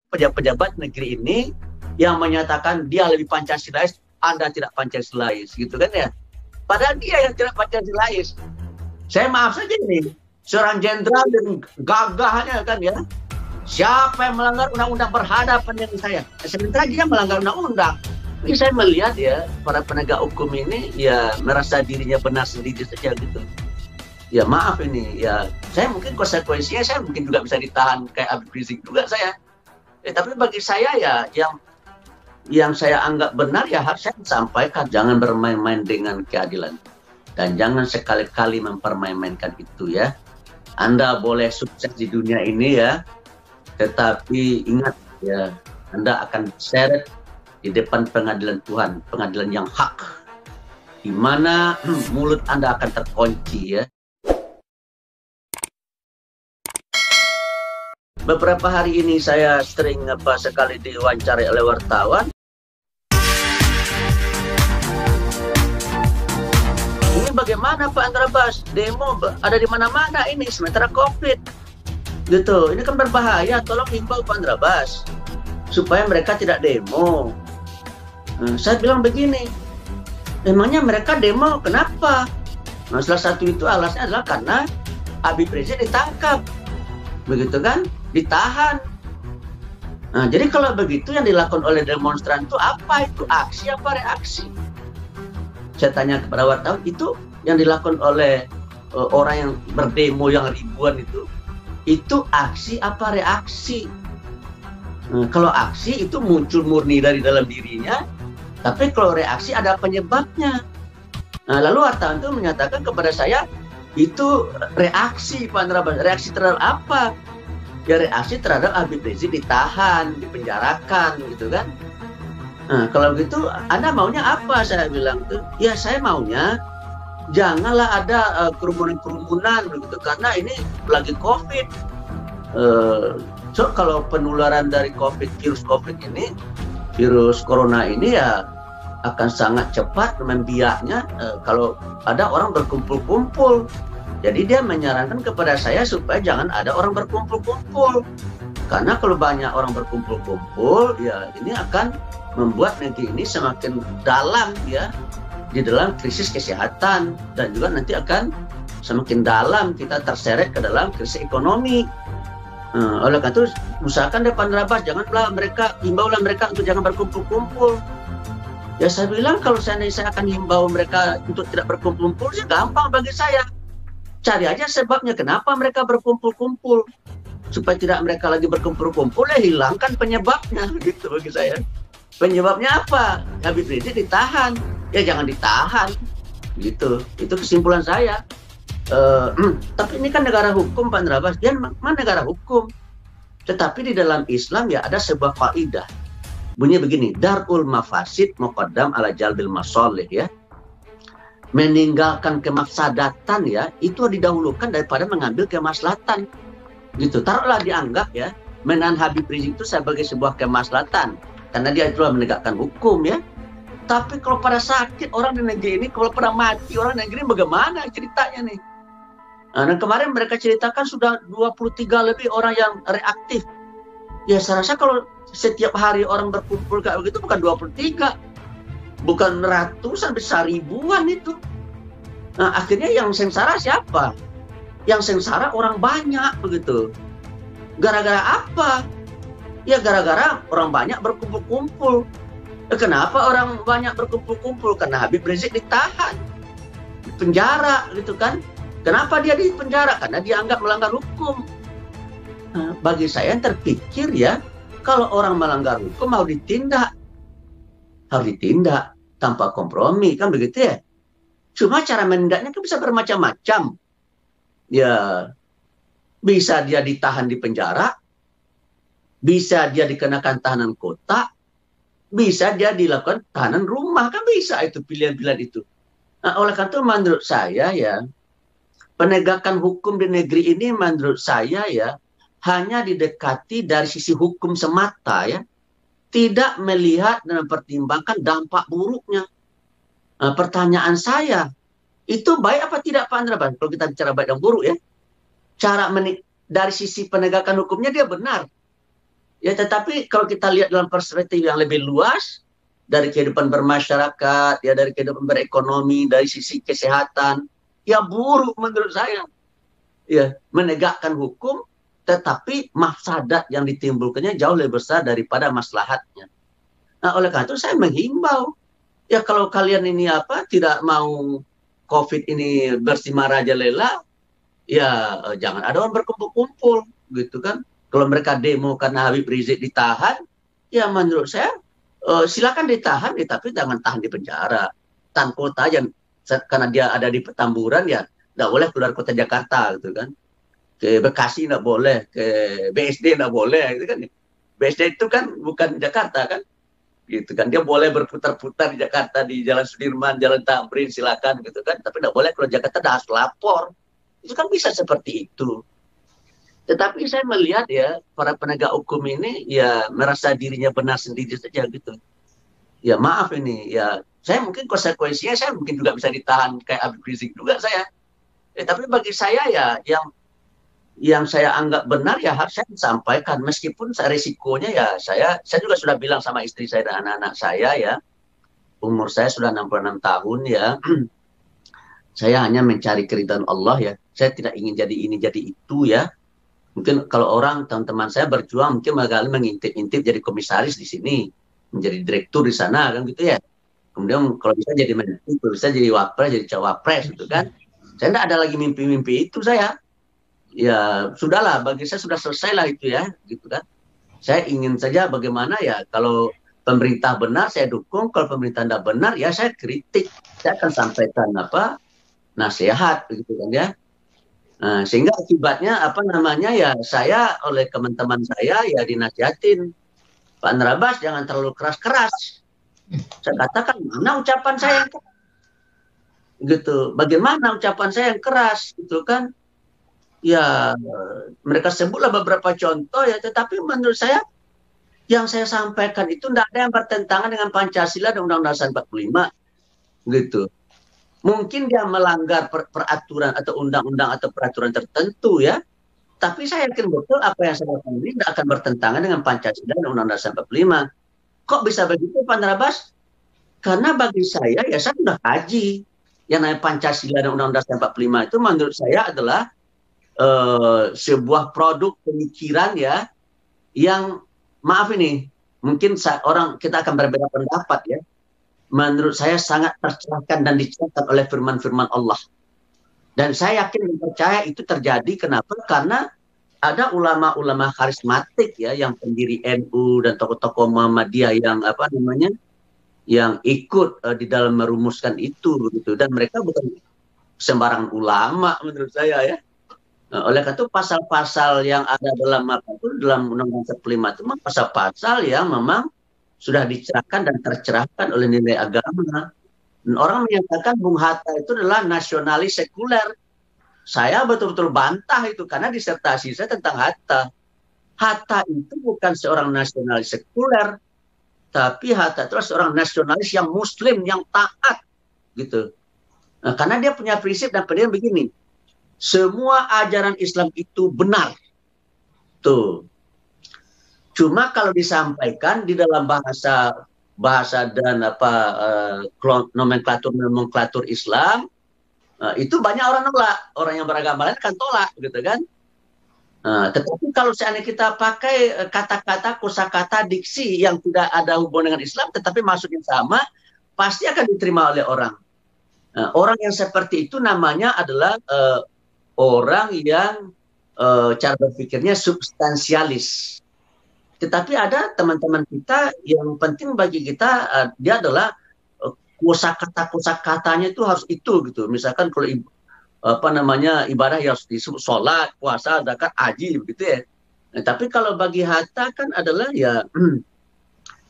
pejabat-pejabat negeri ini yang menyatakan dia lebih Pancasilais, Anda tidak Pancasilais, gitu kan ya. Padahal dia yang tidak Pancasilais. Saya maaf saja ini, seorang jenderal yang gagahnya kan ya, siapa yang melanggar undang-undang berhadapan dengan saya. Sementara dia melanggar undang-undang. Ini saya melihat ya, para penegak hukum ini ya merasa dirinya benar sendiri saja gitu. Ya maaf ini, ya saya mungkin konsekuensinya saya mungkin juga bisa ditahan kayak Habib Rizik juga saya. Tapi bagi saya ya yang saya anggap benar ya harus saya sampaikan, jangan bermain-main dengan keadilan. Dan jangan sekali-kali mempermain-mainkan itu ya. Anda boleh sukses di dunia ini ya, tetapi ingat ya, Anda akan diseret di depan pengadilan Tuhan, pengadilan yang hak, di mana mulut Anda akan terkunci ya. Beberapa hari ini saya sering sekali diwawancari oleh wartawan. Ini bagaimana Pak Andra Bas? Demo ada di mana-mana ini sementara COVID. Gitu. Ini kan berbahaya. Tolong himbau Pak Andra Bas supaya mereka tidak demo. Saya bilang begini, emangnya mereka demo kenapa? Nah, salah satu itu alasnya adalah karena Habib Rizik ditangkap, begitu kan, ditahan. Nah, jadi kalau begitu yang dilakukan oleh demonstran itu apa itu? Aksi apa reaksi? Saya tanya kepada wartawan, itu yang dilakukan oleh orang yang berdemo yang ribuan itu aksi apa reaksi? Kalau aksi itu muncul murni dari dalam dirinya, tapi kalau reaksi ada penyebabnya. Nah, lalu wartawan itu menyatakan kepada saya, itu reaksi Pak Andra Bas. Reaksi terhadap apa? Ya reaksi terhadap Habib Rizik ditahan, dipenjarakan gitu kan. Nah, kalau gitu Anda maunya apa? Saya bilang tuh, ya saya maunya janganlah ada kerumunan-kerumunan begitu, karena ini lagi COVID. So kalau penularan dari virus COVID ini, virus corona ini ya akan sangat cepat membiaknya kalau ada orang berkumpul-kumpul. Jadi dia menyarankan kepada saya supaya jangan ada orang berkumpul-kumpul. Karena kalau banyak orang berkumpul-kumpul, ya ini akan membuat negeri ini semakin dalam ya, di dalam krisis kesehatan, dan juga nanti akan semakin dalam kita terseret ke dalam krisis ekonomi. Oleh karena itu usahakan depan Rabas, janganlah mereka, himbaulah mereka untuk jangan berkumpul-kumpul. Ya saya bilang kalau saya akan himbau mereka untuk tidak berkumpul-kumpul, ya gampang bagi saya. Cari aja sebabnya kenapa mereka berkumpul-kumpul, supaya tidak mereka lagi berkumpul-kumpul, ya hilangkan penyebabnya gitu bagi saya. Penyebabnya apa? Habib Rizik ditahan, ya jangan ditahan gitu. Itu kesimpulan saya. Tapi ini kan negara hukum Pak Andra Bas, dia memang negara hukum. Tetapi di dalam Islam ya ada sebuah kaidah. Bunyinya begini, darul mafasid muqaddam ala jalbil masalih ya. Meninggalkan kemafsadatan ya, itu didahulukan daripada mengambil kemaslahatan. Gitu. Taruhlah dianggap ya, menahan Habib Rizik itu sebagai sebuah kemaslahatan karena dia itulah menegakkan hukum ya. Tapi kalau pada sakit orang di negeri ini, kalau pada mati orang di negeri ini, bagaimana ceritanya nih? Dan kemarin mereka ceritakan sudah 23 lebih orang yang reaktif. Ya saya rasa kalau setiap hari orang berkumpul kayak begitu bukan 23, bukan ratusan, besar ribuan itu. Nah akhirnya yang sengsara siapa? Yang sengsara orang banyak begitu. Gara-gara apa? Ya gara-gara orang banyak berkumpul-kumpul. Kenapa orang banyak berkumpul-kumpul? Karena Habib Rizik ditahan, di penjara gitu kan. Kenapa dia di penjara? Karena dianggap melanggar hukum. Nah, bagi saya yang terpikir ya, kalau orang melanggar hukum harus ditindak tanpa kompromi, kan begitu ya. Cuma cara menindaknya kan bisa bermacam-macam. Ya, bisa dia ditahan di penjara, bisa dia dikenakan tahanan kota, bisa dia dilakukan tahanan rumah, kan bisa itu pilihan-pilihan itu. Nah, oleh karena itu menurut saya ya, penegakan hukum di negeri ini menurut saya ya hanya didekati dari sisi hukum semata ya, tidak melihat dan mempertimbangkan dampak buruknya. Nah, pertanyaan saya, itu baik apa tidak Pak Andra Bas? Kalau kita bicara baik dan buruk ya, dari sisi penegakan hukumnya dia benar. Ya, tetapi kalau kita lihat dalam perspektif yang lebih luas dari kehidupan bermasyarakat, ya dari kehidupan berekonomi, dari sisi kesehatan, ya buruk menurut saya. Ya, menegakkan hukum, tetapi mafsadat yang ditimbulkannya jauh lebih besar daripada maslahatnya. Nah, oleh karena itu saya menghimbau, ya kalau kalian ini tidak mau COVID ini bersih merajalela, ya jangan ada orang berkumpul-kumpul, gitu kan. Kalau mereka demo karena Habib Rizik ditahan, ya menurut saya silakan ditahan, tapi jangan tahan di penjara. Tahan kota aja, karena dia ada di Petamburan, ya nggak boleh keluar kota Jakarta, gitu kan. Ke Bekasi nggak boleh, ke BSD nggak boleh, gitu kan. BSD itu kan bukan Jakarta kan, gitu kan. Dia boleh berputar-putar di Jakarta, di Jalan Sudirman, Jalan Tamrin, silakan, gitu kan. Tapi nggak boleh kalau Jakarta dah harus lapor. Itu kan bisa seperti itu. Tetapi saya melihat ya, para penegak hukum ini ya merasa dirinya benar sendiri saja gitu. Ya maaf ini, ya saya mungkin konsekuensinya saya mungkin juga bisa ditahan kayak Habib Rizik juga saya. Tapi bagi saya ya yang saya anggap benar ya harus saya sampaikan, meskipun risikonya ya saya juga sudah bilang sama istri saya dan anak-anak saya ya, umur saya sudah 66 tahun ya. Saya hanya mencari keridhaan Allah ya. Saya tidak ingin jadi ini jadi itu ya. Mungkin kalau orang teman-teman saya berjuang mungkin bakal mengintip-intip jadi komisaris di sini, menjadi direktur di sana kan gitu ya. Kemudian kalau bisa jadi menteri, kalau bisa jadi wapres, jadi cawapres gitu kan. Saya tidak ada lagi mimpi-mimpi itu saya. Ya sudahlah, bagi saya sudah selesai lah itu ya, gitu kan. Saya ingin saja bagaimana ya kalau pemerintah benar saya dukung, kalau pemerintah tidak benar ya saya kritik. Saya akan sampaikan nasihat begitu kan ya. Nah, sehingga akibatnya ya saya oleh teman-teman saya ya dinasihatin, Pak Narabas jangan terlalu keras-keras. Saya katakan mana ucapan saya yang keras? Gitu. Bagaimana ucapan saya yang keras gitu kan? Ya mereka sebutlah beberapa contoh ya, tetapi menurut saya yang saya sampaikan itu tidak ada yang bertentangan dengan Pancasila dan Undang-Undang Dasar 45 gitu. Mungkin dia melanggar peraturan atau undang-undang atau peraturan tertentu ya, tapi saya yakin betul apa yang saya lakukan ini tidak akan bertentangan dengan Pancasila dan Undang-Undang Dasar 45. Kok bisa begitu Pak Narabas? Karena bagi saya ya saya sudah kaji yang namanya Pancasila dan Undang-Undang Dasar 45 itu menurut saya adalah sebuah produk pemikiran ya yang maaf ini mungkin kita akan berbeda pendapat ya. Menurut saya sangat tercerahkan dan dicerahkan oleh firman-firman Allah. Dan saya yakin dan percaya itu terjadi. Kenapa? Karena ada ulama-ulama karismatik ya, yang pendiri NU dan tokoh-tokoh Muhammadiyah yang ikut di dalam merumuskan itu begitu. Dan mereka bukan sembarang ulama menurut saya ya. Nah, oleh karena itu pasal-pasal yang ada dalam Undang-Undang 45 itu memang pasal-pasal yang memang sudah dicerahkan dan tercerahkan oleh nilai agama. Dan orang menyatakan Bung Hatta itu adalah nasionalis sekuler. Saya betul-betul bantah itu karena disertasi saya tentang Hatta. Hatta itu bukan seorang nasionalis sekuler, tapi Hatta itu adalah seorang nasionalis yang Muslim, yang taat, gitu. Nah, karena dia punya prinsip dan pendirian begini. Semua ajaran Islam itu benar. Tuh. Cuma kalau disampaikan di dalam bahasa dan nomenklatur Islam, itu banyak orang nolak. Orang yang beragama lain kan tolak, gitu kan. Tetapi kalau seandainya kita pakai kata-kata, kosakata, diksi yang tidak ada hubungan dengan Islam, tetapi maksudnya sama, pasti akan diterima oleh orang. Orang yang seperti itu namanya adalah orang yang cara berpikirnya substansialis. Tetapi ada teman-teman kita yang penting bagi kita, dia adalah kosakata-kosakatanya itu harus itu gitu. Misalkan kalau ibadah yang disebut sholat, puasa, zakat, haji begitu ya. Nah, tapi kalau bagi Hatta kan adalah ya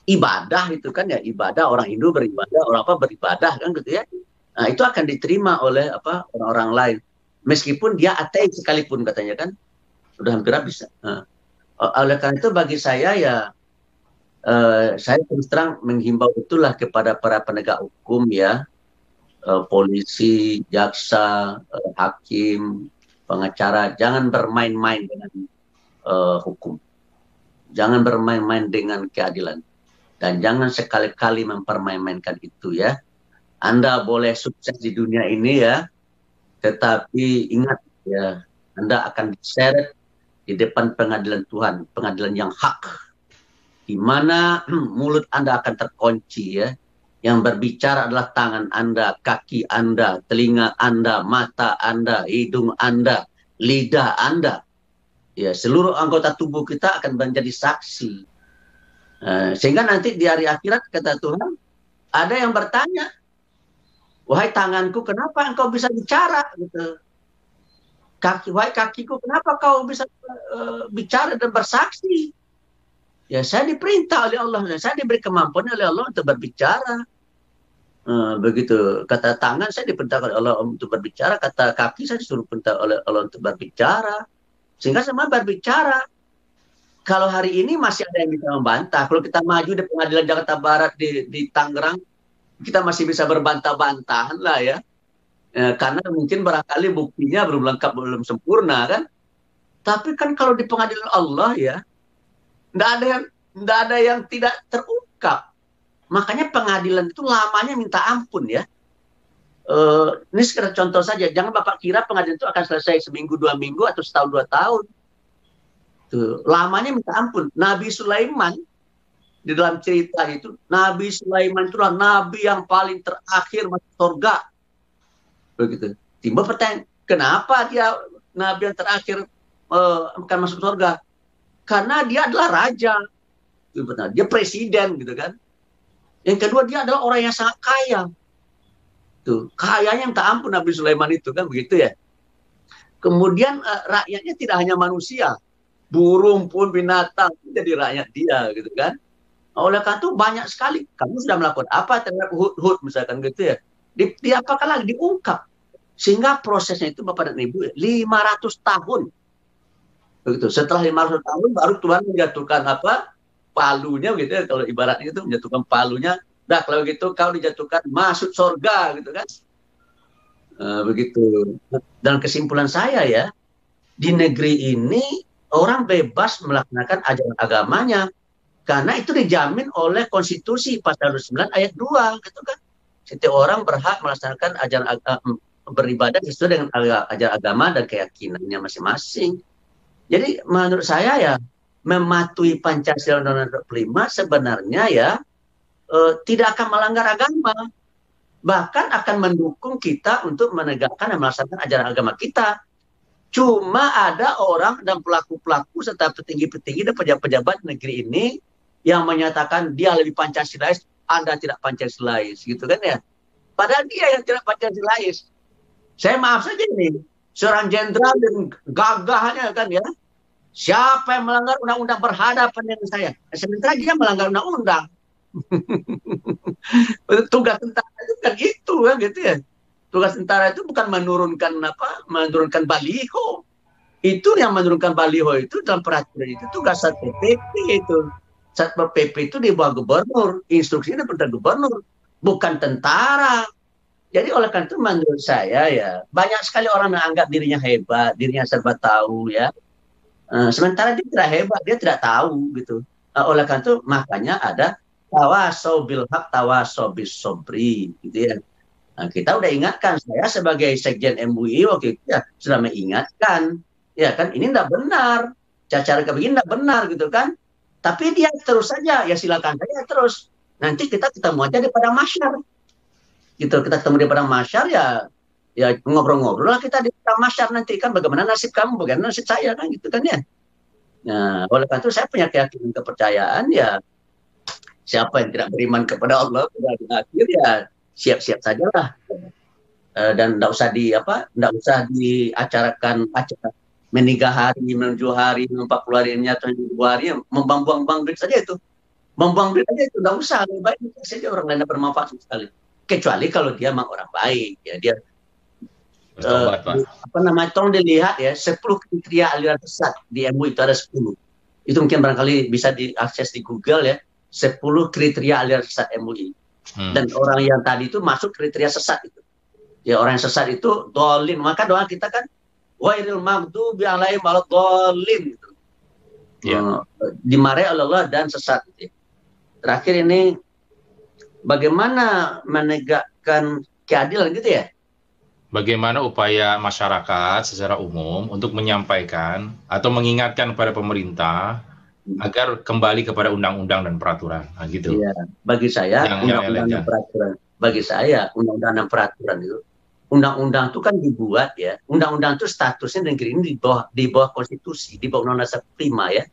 ibadah itu kan ya, ibadah, orang Hindu beribadah, orang beribadah kan gitu ya. Nah, itu akan diterima oleh orang-orang lain. Meskipun dia ateis sekalipun katanya kan, udah hampir habis. Oleh karena itu bagi saya ya, saya terus terang menghimbau betul lah kepada para penegak hukum ya, polisi, jaksa, hakim, pengacara, jangan bermain-main dengan hukum. Jangan bermain-main dengan keadilan. Dan jangan sekali-kali mempermain-mainkan itu ya. Anda boleh sukses di dunia ini ya, tetapi ingat ya, Anda akan diseret di depan pengadilan Tuhan, pengadilan yang hak, di mana mulut Anda akan terkunci ya. Yang berbicara adalah tangan Anda, kaki Anda, telinga Anda, mata Anda, hidung Anda, lidah Anda. Ya, seluruh anggota tubuh kita akan menjadi saksi. Sehingga nanti di hari akhirat kata Tuhan, ada yang bertanya, wahai tanganku, kenapa engkau bisa bicara? Gitu. Wahai kakiku, kenapa kau bisa bicara dan bersaksi? Ya, saya diperintah oleh Allah, saya diberi kemampuan oleh Allah untuk berbicara. Begitu. Kata tangan, saya diperintah oleh Allah untuk berbicara. Kata kaki, saya disuruh perintah oleh Allah untuk berbicara. Sehingga semua berbicara. Kalau hari ini masih ada yang bisa membantah. Kalau kita maju di pengadilan Jakarta Barat di Tangerang, kita masih bisa berbantah-bantahan lah ya. Karena mungkin barangkali buktinya belum lengkap, belum sempurna kan. Tapi kan kalau di pengadilan Allah ya, nggak ada yang tidak terungkap. Makanya pengadilan itu lamanya minta ampun ya. Ini sekedar contoh saja. Jangan Bapak kira pengadilan itu akan selesai seminggu, 2 minggu, atau setahun, 2 tahun. Tuh, lamanya minta ampun. Nabi Sulaiman, di dalam cerita itu, Nabi Sulaiman itulah Nabi yang paling terakhir masuk surga. Begitu. Timbul pertanyaan, kenapa dia Nabi yang terakhir akan masuk surga? Karena dia adalah raja. Dia presiden gitu kan. Yang kedua, dia adalah orang yang sangat kaya. Tuh, kayanya minta ampun Nabi Sulaiman itu kan begitu ya. Kemudian rakyatnya tidak hanya manusia, burung pun, binatang jadi rakyat dia gitu kan. Oleh karena itu banyak sekali. Kamu sudah melakukan apa terhadap Hud misalkan gitu ya. Diapakan lagi, diungkap. Sehingga prosesnya itu Bapak dan Ibu 500 tahun. Begitu. Setelah 500 tahun baru Tuhan menjatuhkan apa? Palunya gitu ya, kalau ibaratnya itu menjatuhkan palunya. Nah, kalau gitu kau dijatuhkan masuk surga gitu kan. Begitu. Dan kesimpulan saya ya, di negeri ini orang bebas melaksanakan ajaran agamanya karena itu dijamin oleh konstitusi pasal 9 ayat 2 gitu kan. Setiap orang berhak melaksanakan ajaran beribadah sesuai dengan ajaran agama dan keyakinannya masing-masing. Jadi menurut saya ya, mematuhi Pancasila Undang-Undang 45 sebenarnya ya tidak akan melanggar agama, bahkan akan mendukung kita untuk menegakkan dan melaksanakan ajaran agama kita. Cuma ada orang dan pelaku-pelaku serta petinggi-petinggi dan pejabat-pejabat negeri ini yang menyatakan dia lebih Pancasilais, Anda tidak Pancasilais, gitu kan ya. Padahal dia yang tidak Pancasilais. Saya maaf saja ini, seorang jenderal dengan gagahnya kan ya, siapa yang melanggar undang-undang berhadapan dengan saya? Sementara dia melanggar undang-undang. Tugas tentara itu kan itu kan gitu ya. Tugas tentara itu bukan menurunkan baliho. Itu yang menurunkan baliho itu dalam peraturan itu tugas Satpol PP itu. Satpol PP itu di bawah gubernur, instruksinya dari gubernur, bukan tentara. Jadi oleh karena itu menurut saya ya, banyak sekali orang menganggap dirinya hebat, dirinya serba tahu ya. Sementara dia tidak hebat, dia tidak tahu gitu. Oleh karena itu makanya ada tawasau bil haq, tawasau bis sobri gitu ya. Nah, kita udah ingatkan, saya sebagai Sekjen MUI waktu itu ya sudah mengingatkan, ya kan ini tidak benar, cara begini tidak benar gitu kan. Tapi dia terus saja, ya silakan saja terus. Nanti kita ketemu aja di padang mahsyar, gitu. Kita ketemu di padang mahsyar ya ngobrol-ngobrol lah kita di padang mahsyar nanti kan bagaimana nasib kamu, bagaimana nasib saya kan gitu kan ya. Nah, oleh karena itu saya punya keyakinan kepercayaan ya. Siapa yang tidak beriman kepada Allah pada hari akhir ya siap-siap sajalah, dan tidak usah diacarakan acara meninggal hari, menuju hari, 40 harinya atau 20 hari, membuang-buang duit saja itu. Membuang duit saja itu tidak usah, lebih baik saja orang lain bermanfaat sekali. Kecuali kalau dia memang orang baik, ya dia tolong dilihat ya 10 kriteria aliran sesat di MUI itu ada 10. Itu mungkin barangkali bisa diakses di Google ya, 10 kriteria aliran sesat MUI. Dan orang yang tadi itu masuk kriteria sesat itu. Ya orang yang sesat itu dolin. Maka doa kita kan wairil maghdubi alaihim waladdallin gitu. Yeah. Dimarahi oleh Allah dan sesat. Terakhir ini, bagaimana menegakkan keadilan gitu ya? Bagaimana upaya masyarakat secara umum untuk menyampaikan atau mengingatkan kepada pemerintah agar kembali kepada undang-undang dan peraturan, nah, gitu. Iya, bagi saya undang-undang dan peraturan. Bagi saya undang-undang dan peraturan itu, undang-undang itu kan dibuat ya. Undang-undang itu statusnya negeri ini di bawah konstitusi, di bawah Undang-Undang Dasar 45 ya.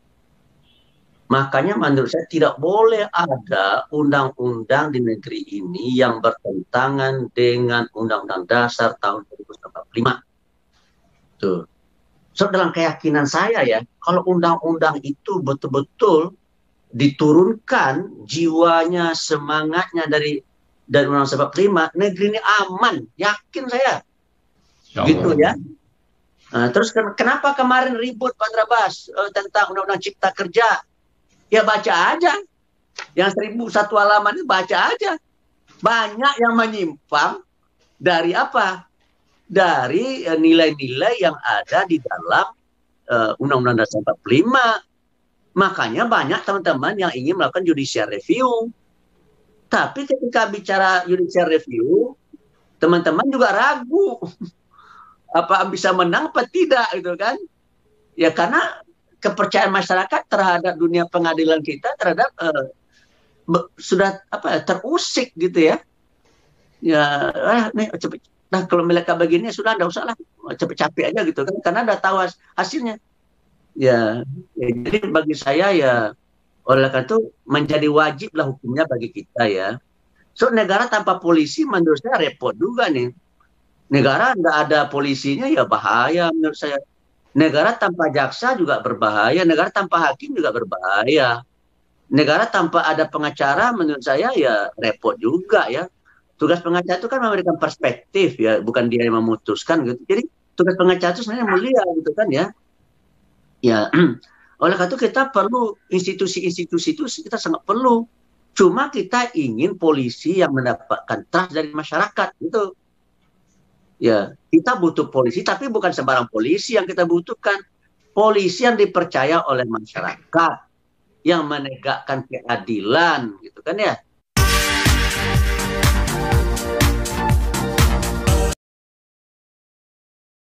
Makanya menurut saya tidak boleh ada undang-undang di negeri ini yang bertentangan dengan Undang-Undang Dasar tahun 1945. Tuh. So, dalam keyakinan saya ya, kalau undang-undang itu betul-betul diturunkan jiwanya, semangatnya dari Undang-Undang 45, negeri ini aman, yakin saya. Gitu ya. Nah, terus kenapa kemarin ribut Pak Drabas tentang Undang-Undang Cipta Kerja? Ya baca aja. Yang 1001 halaman itu baca aja. Banyak yang menyimpang dari apa? Dari nilai-nilai yang ada di dalam Undang-Undang Dasar 45. Makanya banyak teman-teman yang ingin melakukan judicial review. Tapi ketika bicara judicial review, teman-teman juga ragu. Apa bisa menang apa tidak gitu kan? Ya karena kepercayaan masyarakat terhadap dunia pengadilan kita terhadap sudah terusik gitu ya. Ya, nih cepet. Nah, kalau mereka begini sudah enggak usah lah, capek-capek aja gitu kan, karena udah tahu hasilnya. Ya, jadi bagi saya ya, oleh karena itu menjadi wajib lah hukumnya bagi kita ya. So, negara tanpa polisi menurut saya repot juga nih. Negara enggak ada polisinya ya bahaya menurut saya. Negara tanpa jaksa juga berbahaya, negara tanpa hakim juga berbahaya. Negara tanpa ada pengacara menurut saya ya repot juga ya. Tugas pengacara itu kan memberikan perspektif ya, bukan dia yang memutuskan gitu. Jadi tugas pengacara itu sebenarnya mulia gitu kan ya. Ya, oleh karena itu kita perlu institusi-institusi itu kita sangat perlu. Cuma kita ingin polisi yang mendapatkan trust dari masyarakat gitu. Ya, kita butuh polisi tapi bukan sembarang polisi yang kita butuhkan. Polisi yang dipercaya oleh masyarakat, yang menegakkan keadilan gitu kan ya.